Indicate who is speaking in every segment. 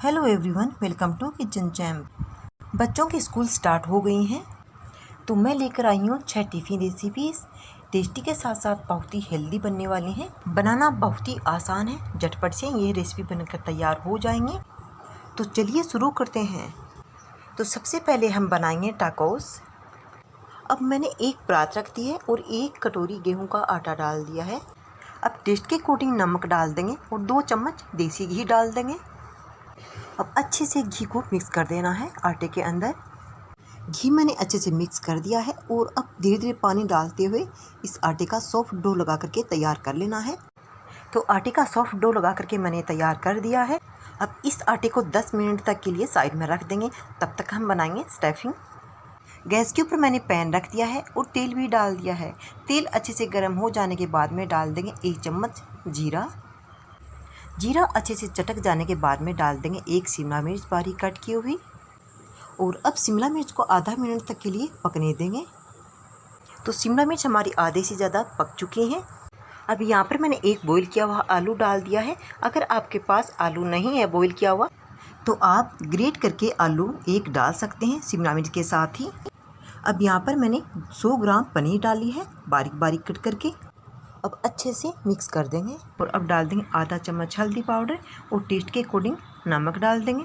Speaker 1: Hello everyone, welcome to kitchen champ. बच्चों की school start हो गई हैं, तो मैं लेकर आई हूँ 6 टिफ़िन रेसिपीज़। टेस्टी के साथ साथ बहुत ही हेल्दी बनने वाली हैं। बनाना बहुत ही आसान है, झटपट से ये रेसिपी बनकर तैयार हो जाएंगी। तो चलिए शुरू करते हैं। तो सबसे पहले हम बनाएंगे टाकोस। अब मैंने एक परात रख दी है और 1 कटोरी गेहूँ का आटा डाल दिया है। अब टेस्ट के अकॉर्डिंग नमक डाल देंगे और 2 चम्मच देसी घी डाल देंगे। अब अच्छे से घी को मिक्स कर देना है आटे के अंदर। घी मैंने अच्छे से मिक्स कर दिया है और अब धीरे धीरे पानी डालते हुए इस आटे का सॉफ्ट डो लगा करके तैयार कर लेना है। तो आटे का सॉफ्ट डो लगा करके मैंने तैयार कर दिया है। अब इस आटे को 10 मिनट तक के लिए साइड में रख देंगे। तब तक हम बनाएंगे स्टफिंग। गैस के ऊपर मैंने पैन रख दिया है और तेल भी डाल दिया है। तेल अच्छे से गर्म हो जाने के बाद में डाल देंगे 1 चम्मच जीरा। जीरा अच्छे से चटक जाने के बाद में डाल देंगे 1 शिमला मिर्च बारीक कट की हुई। और अब शिमला मिर्च को आधा मिनट तक के लिए पकने देंगे। तो शिमला मिर्च हमारी आधे से ज़्यादा पक चुकी हैं। अब यहाँ पर मैंने एक बॉईल किया हुआ आलू डाल दिया है। अगर आपके पास आलू नहीं है बॉईल किया हुआ, तो आप ग्रेट करके आलू एक डाल सकते हैं शिमला मिर्च के साथ ही। अब यहाँ पर मैंने 100 ग्राम पनीर डाली है बारीक बारीक कट करके। अब अच्छे से मिक्स कर देंगे और अब डाल देंगे आधा चम्मच हल्दी पाउडर और टेस्ट के अकॉर्डिंग नमक डाल देंगे।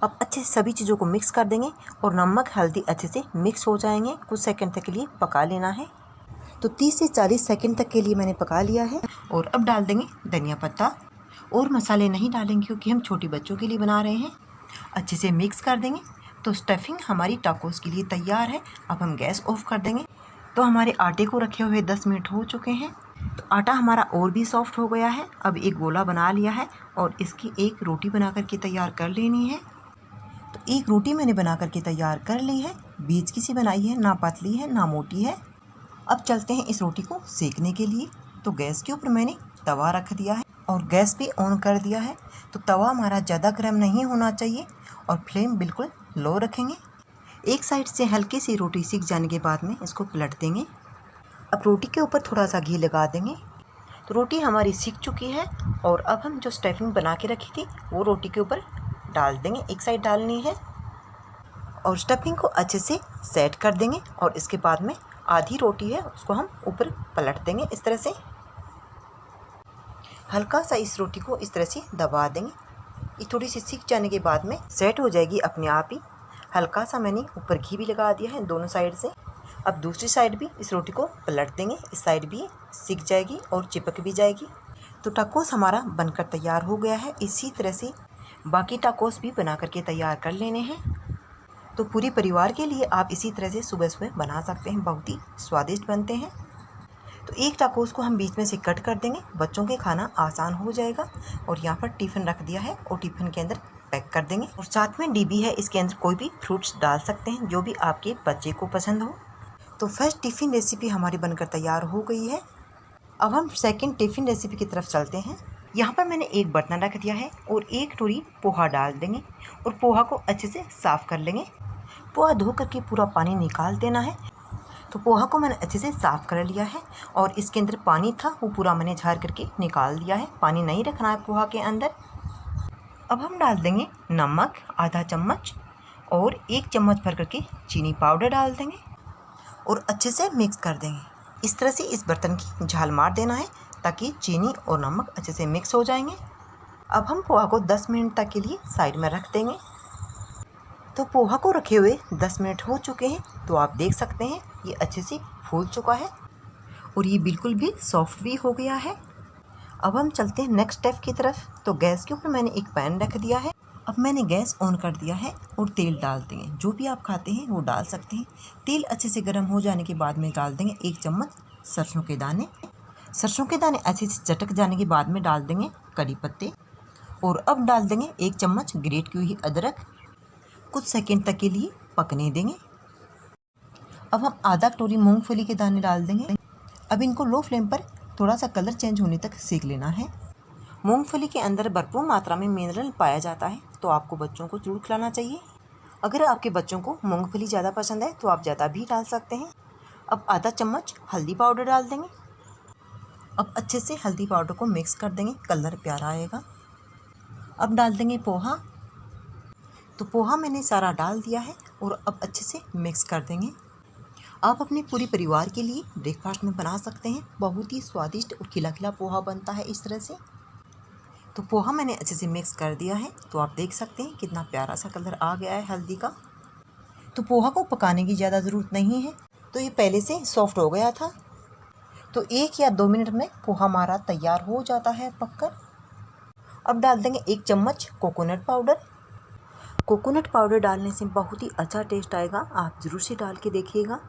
Speaker 1: अब अच्छे से सभी चीज़ों को मिक्स कर देंगे और नमक हल्दी अच्छे से मिक्स हो जाएंगे। कुछ सेकंड तक के लिए पका लेना है। तो 30 से 40 सेकंड तक के लिए मैंने पका लिया है। और अब डाल देंगे धनिया पत्ता। और मसाले नहीं डालेंगे क्योंकि हम छोटे बच्चों के लिए बना रहे हैं। अच्छे से मिक्स कर देंगे। तो स्टफिंग हमारी टाकोस के लिए तैयार है। अब हम गैस ऑफ कर देंगे। तो हमारे आटे को रखे हुए 10 मिनट हो चुके हैं। तो आटा हमारा और भी सॉफ्ट हो गया है। अब एक गोला बना लिया है और इसकी एक रोटी बना करके तैयार कर लेनी है। तो एक रोटी मैंने बना करके तैयार कर ली है। बीच की सी बनाई है, ना पतली है ना मोटी है। अब चलते हैं इस रोटी को सेकने के लिए। तो गैस के ऊपर मैंने तवा रख दिया है और गैस भी ऑन कर दिया है। तो तवा हमारा ज़्यादा गर्म नहीं होना चाहिए और फ्लेम बिल्कुल लो रखेंगे। एक साइड से हल्की सी रोटी सिक जाने के बाद में इसको पलट देंगे। अब रोटी के ऊपर थोड़ा सा घी लगा देंगे। तो रोटी हमारी सिक चुकी है और अब हम जो स्टफिंग बना के रखी थी वो रोटी के ऊपर डाल देंगे। एक साइड डालनी है और स्टफिंग को अच्छे से सेट कर देंगे। और इसके बाद में आधी रोटी है उसको हम ऊपर पलट देंगे। इस तरह से हल्का सा इस रोटी को इस तरह से दबा देंगे। ये थोड़ी सी सिक जाने के बाद में सेट हो जाएगी अपने आप ही। हल्का सा मैंने ऊपर घी भी लगा दिया है दोनों साइड से। अब दूसरी साइड भी इस रोटी को पलट देंगे। इस साइड भी सिक जाएगी और चिपक भी जाएगी। तो टाकोस हमारा बनकर तैयार हो गया है। इसी तरह से बाकी टाकोस भी बना करके तैयार कर लेने हैं। तो पूरे परिवार के लिए आप इसी तरह से सुबह सुबह बना सकते हैं, बहुत ही स्वादिष्ट बनते हैं। तो एक टाकोस को हम बीच में से कट कर देंगे, बच्चों के खाना आसान हो जाएगा। और यहाँ पर टिफ़िन रख दिया है और टिफ़िन के अंदर पैक कर देंगे। और साथ में डीबी है, इसके अंदर कोई भी फ्रूट्स डाल सकते हैं जो भी आपके बच्चे को पसंद हो। तो फर्स्ट टिफ़िन रेसिपी हमारी बनकर तैयार हो गई है। अब हम सेकंड टिफ़िन रेसिपी की तरफ चलते हैं। यहाँ पर मैंने एक बर्तन रख दिया है और 1 कटोरी पोहा डाल देंगे और पोहा को अच्छे से साफ़ कर लेंगे। पोहा धो करके पूरा पानी निकाल देना है। तो पोहा को मैंने अच्छे से साफ़ कर लिया है और इसके अंदर पानी था वो पूरा मैंने झाड़ करके निकाल दिया है। पानी नहीं रखना है पोहा के अंदर। अब हम डाल देंगे नमक आधा चम्मच और 1 चम्मच भर करके चीनी पाउडर डाल देंगे और अच्छे से मिक्स कर देंगे। इस तरह से इस बर्तन की झाल मार देना है ताकि चीनी और नमक अच्छे से मिक्स हो जाएंगे। अब हम पोहा को 10 मिनट तक के लिए साइड में रख देंगे। तो पोहा को रखे हुए 10 मिनट हो चुके हैं। तो आप देख सकते हैं ये अच्छे से फूल चुका है और ये बिल्कुल भी सॉफ्ट भी हो गया है। अब हम चलते हैं नेक्स्ट स्टेप की तरफ। तो गैस के ऊपर मैंने एक पैन रख दिया है। अब मैंने गैस ऑन कर दिया है और तेल डाल देंगे। जो भी आप खाते हैं वो डाल सकते हैं। तेल अच्छे से गर्म हो जाने के बाद में डाल देंगे 1 चम्मच सरसों के दाने। सरसों के दाने अच्छे से चटक जाने के बाद में डाल देंगे कड़ी पत्ते। और अब डाल देंगे 1 चम्मच ग्रेट की हुई अदरक। कुछ सेकंड तक के लिए पकने देंगे। अब हम आधा कटोरी मूंगफली के दाने डाल देंगे। अब इनको लो फ्लेम पर थोड़ा सा कलर चेंज होने तक सेक लेना है। मूंगफली के अंदर भरपूर मात्रा में मिनरल पाया जाता है, तो आपको बच्चों को जरूर खिलाना चाहिए। अगर आपके बच्चों को मूंगफली ज़्यादा पसंद है तो आप ज़्यादा भी डाल सकते हैं। अब आधा चम्मच हल्दी पाउडर डाल देंगे। अब अच्छे से हल्दी पाउडर को मिक्स कर देंगे, कलर प्यारा आएगा। अब डाल देंगे पोहा। तो पोहा मैंने सारा डाल दिया है और अब अच्छे से मिक्स कर देंगे। आप अपने पूरे परिवार के लिए ब्रेकफास्ट में बना सकते हैं। बहुत ही स्वादिष्ट और खिला खिला पोहा बनता है इस तरह से। तो पोहा मैंने अच्छे से मिक्स कर दिया है। तो आप देख सकते हैं कितना प्यारा सा कलर आ गया है हल्दी का। तो पोहा को पकाने की ज़्यादा ज़रूरत नहीं है, तो ये पहले से सॉफ्ट हो गया था। तो 1 या 2 मिनट में पोहा हमारा तैयार हो जाता है पककर। अब डाल देंगे 1 चम्मच कोकोनट पाउडर। कोकोनट पाउडर डालने से बहुत ही अच्छा टेस्ट आएगा, आप ज़रूर से डाल के देखिएगा।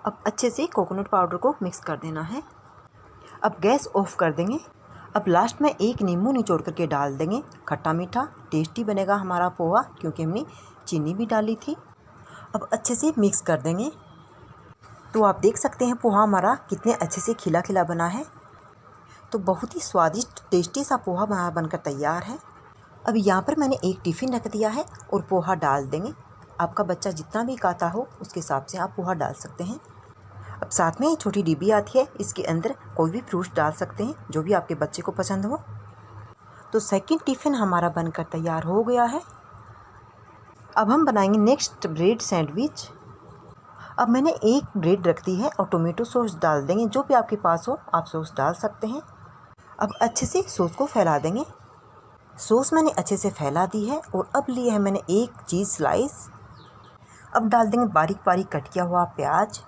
Speaker 1: अब अच्छे से कोकोनट पाउडर को मिक्स कर देना है। अब गैस ऑफ कर देंगे। अब लास्ट में 1 नींबू निचोड़ करके डाल देंगे। खट्टा मीठा टेस्टी बनेगा हमारा पोहा, क्योंकि हमने चीनी भी डाली थी। अब अच्छे से मिक्स कर देंगे। तो आप देख सकते हैं पोहा हमारा कितने अच्छे से खिला खिला बना है। तो बहुत ही स्वादिष्ट टेस्टी सा पोहा हमारा बनकर तैयार है। अब यहाँ पर मैंने एक टिफ़िन रख दिया है और पोहा डाल देंगे। आपका बच्चा जितना भी खाता हो उसके हिसाब से आप पोहा डाल सकते हैं। अब साथ में ये छोटी डिब्बी आती है, इसके अंदर कोई भी फ्रूट्स डाल सकते हैं जो भी आपके बच्चे को पसंद हो। तो सेकंड टिफ़िन हमारा बनकर तैयार हो गया है। अब हम बनाएंगे नेक्स्ट ब्रेड सैंडविच। अब मैंने एक ब्रेड रख दी है और टोमेटो सॉस डाल देंगे। जो भी आपके पास हो आप सॉस डाल सकते हैं। अब अच्छे से सॉस को फैला देंगे। सॉस मैंने अच्छे से फैला दी है और अब लिए है मैंने 1 चीज़ स्लाइस। अब डाल देंगे बारीक बारीक कट किया हुआ प्याज।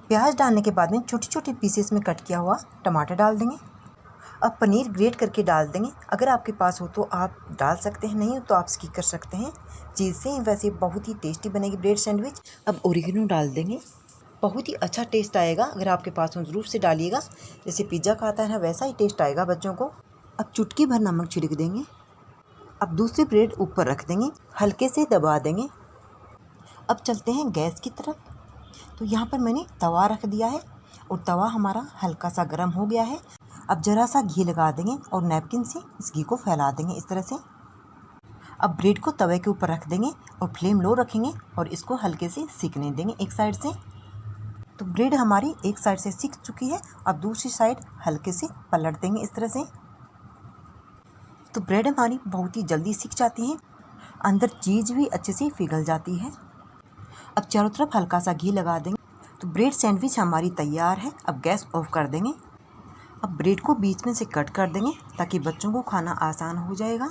Speaker 1: प्याज डालने के बाद में छोटे छोटे पीसेस में कट किया हुआ टमाटर डाल देंगे। अब पनीर ग्रेट करके डाल देंगे। अगर आपके पास हो तो आप डाल सकते हैं, नहीं हो तो आप स्किप कर सकते हैं। चीज़ से वैसे बहुत ही टेस्टी बनेगी ब्रेड सैंडविच। अब ओरिगेनो डाल देंगे, बहुत ही अच्छा टेस्ट आएगा। अगर आपके पास हो ज़रूर से डालिएगा। जैसे पिज़्ज़ा खाता है ना, वैसा ही टेस्ट आएगा बच्चों को। अब चुटकी भर नमक छिड़क देंगे। अब दूसरी ब्रेड ऊपर रख देंगे, हल्के से दबा देंगे। अब चलते हैं गैस की तरफ। तो यहाँ पर मैंने तवा रख दिया है और तवा हमारा हल्का सा गर्म हो गया है। अब ज़रा सा घी लगा देंगे और नैपकिन से इस घी को फैला देंगे इस तरह से। अब ब्रेड को तवे के ऊपर रख देंगे और फ्लेम लो रखेंगे और इसको हल्के से सिकने देंगे एक साइड से। तो ब्रेड हमारी एक साइड से सिक चुकी है। अब दूसरी साइड हल्के से पलट देंगे इस तरह से। तो ब्रेड हमारी बहुत ही जल्दी सिक जाती है, अंदर चीज़ भी अच्छे से पिघल जाती है। अब चारों तरफ हल्का सा घी लगा देंगे। तो ब्रेड सैंडविच हमारी तैयार है। अब गैस ऑफ कर देंगे। अब ब्रेड को बीच में से कट कर देंगे ताकि बच्चों को खाना आसान हो जाएगा।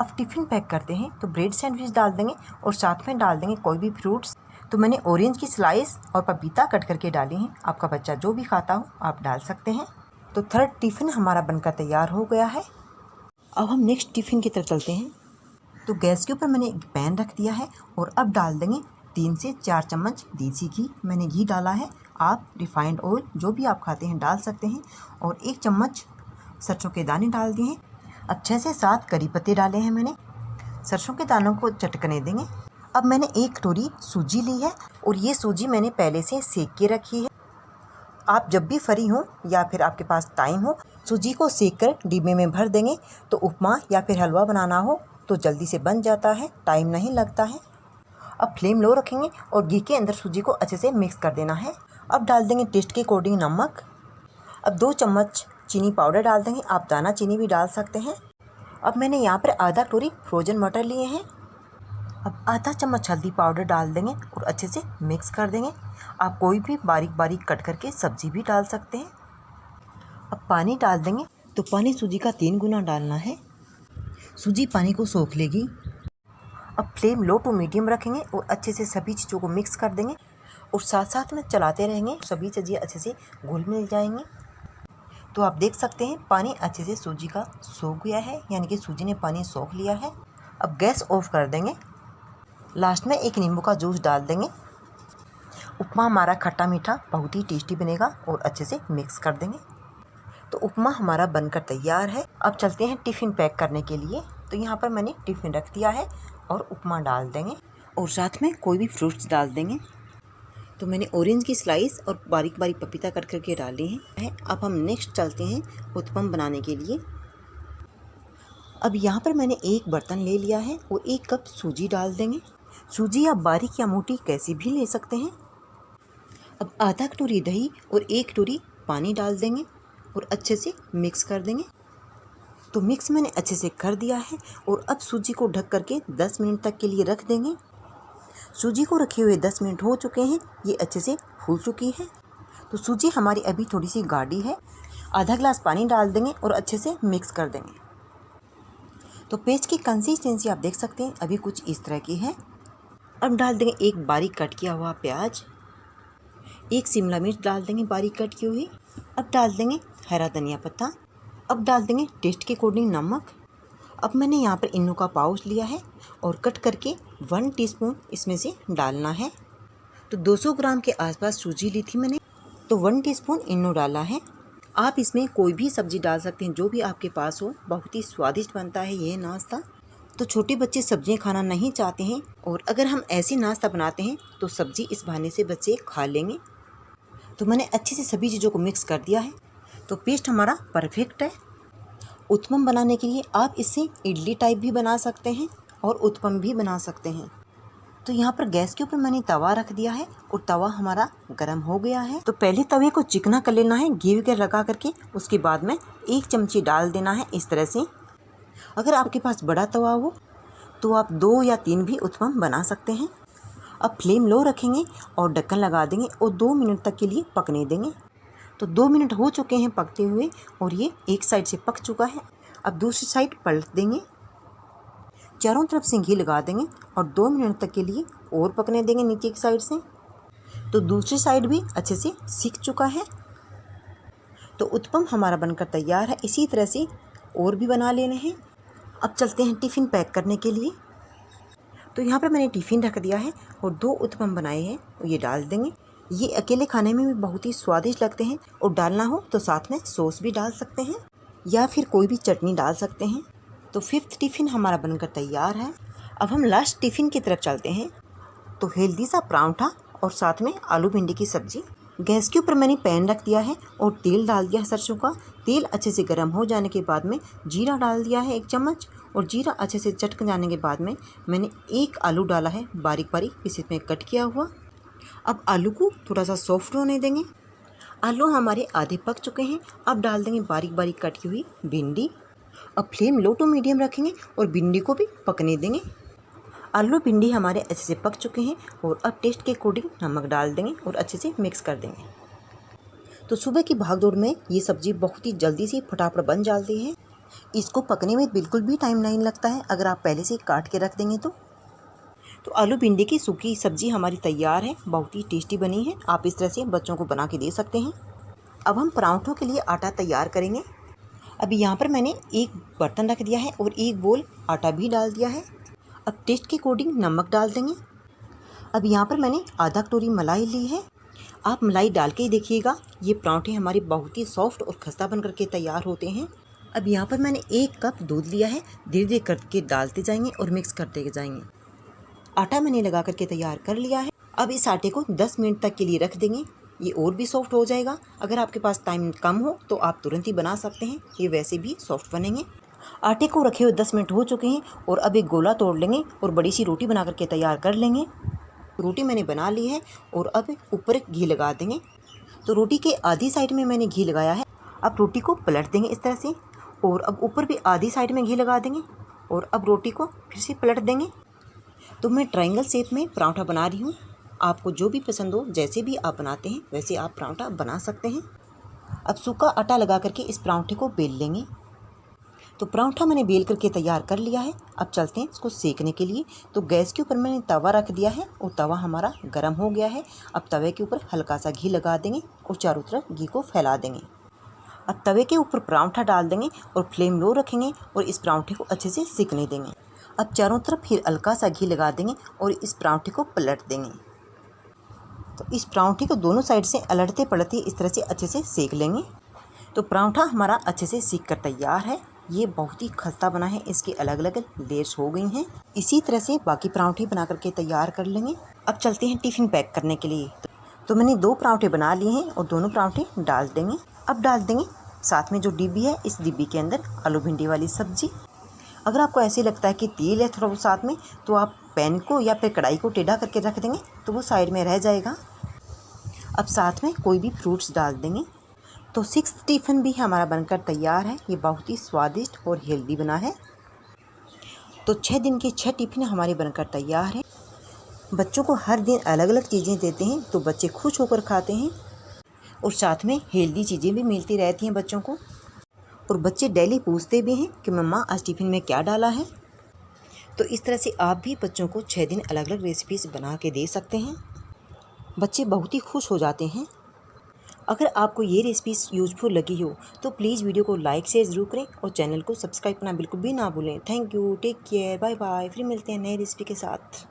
Speaker 1: अब टिफ़िन पैक करते हैं। तो ब्रेड सैंडविच डाल देंगे और साथ में डाल देंगे कोई भी फ्रूट्स। तो मैंने ऑरेंज की स्लाइस और पपीता कट करके डाली हैं। आपका बच्चा जो भी खाता हो आप डाल सकते हैं। तो थर्ड टिफ़िन हमारा बनकर तैयार हो गया है। अब हम नेक्स्ट टिफ़िन की तरफ चलते हैं। तो गैस के ऊपर मैंने एक पैन रख दिया है और अब डाल देंगे 3 से 4 चम्मच देसी घी। मैंने घी डाला है, आप रिफाइंड ऑयल जो भी आप खाते हैं डाल सकते हैं। और 1 चम्मच सरसों के दाने डाल दिए हैं। अब 6 से 7 करी पत्ते डाले हैं मैंने। सरसों के दानों को चटकने देंगे। अब मैंने 1 कटोरी सूजी ली है और ये सूजी मैंने पहले से सेक के रखी है। आप जब भी फ्री हो या फिर आपके पास टाइम हो, सूजी को सेक कर डिब्बे में भर देंगे। तो उपमा या फिर हलवा बनाना हो तो जल्दी से बन जाता है, टाइम नहीं लगता है। अब फ्लेम लो रखेंगे और घी के अंदर सूजी को अच्छे से मिक्स कर देना है। अब डाल देंगे टेस्ट के अकॉर्डिंग नमक। अब 2 चम्मच चीनी पाउडर डाल देंगे, आप दाना चीनी भी डाल सकते हैं। अब मैंने यहाँ पर आधा कटोरी फ्रोजन मटर लिए हैं। अब आधा चम्मच हल्दी पाउडर डाल देंगे और अच्छे से मिक्स कर देंगे। आप कोई भी बारीक बारीक कट करके सब्ज़ी भी डाल सकते हैं। अब पानी डाल देंगे। तो पानी सूजी का 3 गुना डालना है, सूजी पानी को सोख लेगी। अब फ्लेम लो टू मीडियम रखेंगे और अच्छे से सभी चीज़ों को मिक्स कर देंगे और साथ साथ में चलाते रहेंगे। सभी चीज़ें अच्छे से घुल मिल जाएंगी। तो आप देख सकते हैं पानी अच्छे से सूजी का सोख गया है, यानी कि सूजी ने पानी सोख लिया है। अब गैस ऑफ कर देंगे। लास्ट में 1 नींबू का जूस डाल देंगे। उपमा हमारा खट्टा मीठा बहुत ही टेस्टी बनेगा और अच्छे से मिक्स कर देंगे। तो उपमा हमारा बनकर तैयार है। अब चलते हैं टिफ़िन पैक करने के लिए। तो यहाँ पर मैंने टिफ़िन रख दिया है और उपमा डाल देंगे और साथ में कोई भी फ्रूट्स डाल देंगे। तो मैंने ऑरेंज की स्लाइस और बारीक बारीक पपीता कट करके डाली है। अब हम नेक्स्ट चलते हैं उत्पम बनाने के लिए। अब यहाँ पर मैंने एक बर्तन ले लिया है और 1 कप सूजी डाल देंगे। सूजी आप बारीक या मोटी कैसी भी ले सकते हैं। अब आधा कटोरी दही और 1 कटोरी पानी डाल देंगे और अच्छे से मिक्स कर देंगे। तो मिक्स मैंने अच्छे से कर दिया है और अब सूजी को ढक करके 10 मिनट तक के लिए रख देंगे। सूजी को रखे हुए 10 मिनट हो चुके हैं, ये अच्छे से फूल चुकी है। तो सूजी हमारी अभी थोड़ी सी गाढ़ी है। आधा ग्लास पानी डाल देंगे और अच्छे से मिक्स कर देंगे। तो पेस्ट की कंसिस्टेंसी आप देख सकते हैं अभी कुछ इस तरह की है। अब डाल देंगे एक बारीक कट किया हुआ प्याज, एक शिमला मिर्च डाल देंगे बारीक कट की हुई। अब डाल देंगे हरा धनिया पत्ता। अब डाल देंगे टेस्ट के अकॉर्डिंग नमक। अब मैंने यहाँ पर इन्नू का पाउच लिया है और कट करके 1 टीस्पून इसमें से डालना है। तो 200 ग्राम के आसपास सूजी ली थी मैंने, तो 1 टीस्पून इन्नू डाला है। आप इसमें कोई भी सब्ज़ी डाल सकते हैं जो भी आपके पास हो, बहुत ही स्वादिष्ट बनता है यह नाश्ता। तो छोटे बच्चे सब्जियां खाना नहीं चाहते हैं और अगर हम ऐसी नाश्ता बनाते हैं तो सब्ज़ी इस बहाने से बच्चे खा लेंगे। तो मैंने अच्छे से सभी चीज़ों को मिक्स कर दिया है। तो पेस्ट हमारा परफेक्ट है। उत्पम बनाने के लिए आप इससे इडली टाइप भी बना सकते हैं और उत्पम भी बना सकते हैं। तो यहाँ पर गैस के ऊपर मैंने तवा रख दिया है और तवा हमारा गर्म हो गया है। तो पहले तवे को चिकना कर लेना है घी वगैरह लगा करके, उसके बाद में 1 चमची डाल देना है इस तरह से। अगर आपके पास बड़ा तवा हो तो आप 2 या 3 भी उत्पम बना सकते हैं। अब फ्लेम लो रखेंगे और ढक्कन लगा देंगे और 2 मिनट तक के लिए पकने देंगे। तो 2 मिनट हो चुके हैं पकते हुए और ये एक साइड से पक चुका है। अब दूसरी साइड पलट देंगे, चारों तरफ से घी लगा देंगे और 2 मिनट तक के लिए और पकने देंगे नीचे की साइड से। तो दूसरी साइड भी अच्छे से सिक चुका है। तो उत्पम हमारा बनकर तैयार है। इसी तरह से और भी बना लेने हैं। अब चलते हैं टिफ़िन पैक करने के लिए। तो यहाँ पर मैंने टिफ़िन रख दिया है और 2 उत्पम बनाए हैं, ये डाल देंगे। ये अकेले खाने में भी बहुत ही स्वादिष्ट लगते हैं और डालना हो तो साथ में सॉस भी डाल सकते हैं या फिर कोई भी चटनी डाल सकते हैं। तो 5th टिफ़िन हमारा बनकर तैयार है। अब हम लास्ट टिफ़िन की तरफ चलते हैं। तो हेल्दी सा परांठा और साथ में आलू भिंडी की सब्ज़ी। गैस के ऊपर मैंने पैन रख दिया है और तेल डाल दिया है सरसों का। तेल अच्छे से गर्म हो जाने के बाद में जीरा डाल दिया है 1 चम्मच और जीरा अच्छे से चटक जाने के बाद में मैंने 1 आलू डाला है बारीक बारीक पीसेस में कट किया हुआ। अब आलू को थोड़ा सा सॉफ्ट होने देंगे। आलू हमारे आधे पक चुके हैं। अब डाल देंगे बारीक बारीक कट की हुई भिंडी। अब फ्लेम लो टू मीडियम रखेंगे और भिंडी को भी पकने देंगे। आलू भिंडी हमारे अच्छे से पक चुके हैं और अब टेस्ट के अकॉर्डिंग नमक डाल देंगे और अच्छे से मिक्स कर देंगे। तो सुबह की भागदौड़ में ये सब्ज़ी बहुत ही जल्दी से फटाफट बन जाती है। इसको पकने में बिल्कुल भी टाइम नहीं लगता है अगर आप पहले से काट के रख देंगे तो आलू भिंडी की सूखी सब्ज़ी हमारी तैयार है। बहुत ही टेस्टी बनी है। आप इस तरह से बच्चों को बना के दे सकते हैं। अब हम पराठों के लिए आटा तैयार करेंगे। अभी यहाँ पर मैंने एक बर्तन रख दिया है और 1 बोल आटा भी डाल दिया है। अब टेस्ट के अकॉर्डिंग नमक डाल देंगे। अब यहाँ पर मैंने आधा कटोरी मलाई ली है। आप मलाई डाल के ही देखिएगा, ये पराठे हमारे बहुत ही सॉफ्ट और खस्ता बन करके तैयार होते हैं। अब यहाँ पर मैंने 1 कप दूध लिया है। धीरे धीरे करके डालते जाएंगे और मिक्स करते जाएंगे। आटा मैंने लगा करके तैयार कर लिया है। अब इस आटे को 10 मिनट तक के लिए रख देंगे। ये और भी सॉफ्ट हो जाएगा। अगर आपके पास टाइम कम हो तो आप तुरंत ही बना सकते हैं, ये वैसे भी सॉफ्ट बनेंगे। आटे को रखे हुए 10 मिनट हो चुके हैं और अब एक गोला तोड़ लेंगे और बड़ी सी रोटी बना करके तैयार कर लेंगे। रोटी मैंने बना ली है और अब ऊपर घी लगा देंगे। तो रोटी के आधी साइड में मैंने घी लगाया है। अब रोटी को पलट देंगे इस तरह से और अब ऊपर भी आधी साइड में घी लगा देंगे और अब रोटी को फिर से पलट देंगे। तो मैं ट्रायंगल शेप में पराठा बना रही हूँ। आपको जो भी पसंद हो, जैसे भी आप बनाते हैं वैसे आप पराठा बना सकते हैं। अब सूखा आटा लगा करके इस पराठे को बेल लेंगे। तो पराठा मैंने बेल करके तैयार कर लिया है। अब चलते हैं इसको सेकने के लिए। तो गैस के ऊपर मैंने तवा रख दिया है और तवा हमारा गर्म हो गया है। अब तवे के ऊपर हल्का सा घी लगा देंगे और चारों तरफ घी को फैला देंगे। अब तवे के ऊपर पराठा डाल देंगे और फ्लेम लो रखेंगे और इस पराठे को अच्छे से सेकने देंगे। अब चारों तरफ फिर हल्का सा घी लगा देंगे और इस पराठे को पलट देंगे। तो इस पराठे को दोनों साइड से अलटते पलटते इस तरह से अच्छे से सेक लेंगे। तो पराठा हमारा अच्छे से सीख कर तैयार है। ये बहुत ही खस्ता बना है, इसकी अलग अलग लेयर्स हो गई हैं। इसी तरह से बाकी पराठे बना करके तैयार कर लेंगे। अब चलते हैं टिफ़िन पैक करने के लिए। तो मैंने 2 पराठे बना लिए हैं और दोनों पराठे डाल देंगे। अब डाल देंगे साथ में जो डिब्बी है, इस डिब्बी के अंदर आलू भिंडी वाली सब्ज़ी। अगर आपको ऐसे लगता है कि तेल है थोड़ा साथ में, तो आप पैन को या फिर कढ़ाई को टेढ़ा करके रख देंगे तो वो साइड में रह जाएगा। अब साथ में कोई भी फ्रूट्स डाल देंगे। तो 6th टिफ़िन भी हमारा बनकर तैयार है। ये बहुत ही स्वादिष्ट और हेल्दी बना है। तो 6 दिन के 6 टिफ़िन हमारे बनकर तैयार हैं। बच्चों को हर दिन अलग अलग चीज़ें देते हैं तो बच्चे खुश होकर खाते हैं और साथ में हेल्दी चीज़ें भी मिलती रहती हैं बच्चों को। और बच्चे डेली पूछते भी हैं कि मम्मा आज टिफ़िन में क्या डाला है। तो इस तरह से आप भी बच्चों को 6 दिन अलग अलग रेसिपीज़ बना के दे सकते हैं। बच्चे बहुत ही खुश हो जाते हैं। अगर आपको ये रेसिपीज़ यूज़फुल लगी हो तो प्लीज़ वीडियो को लाइक शेयर ज़रूर करें और चैनल को सब्सक्राइब करना बिल्कुल भी ना भूलें। Thank you, take care, bye bye. फिर मिलते हैं नए रेसिपी के साथ।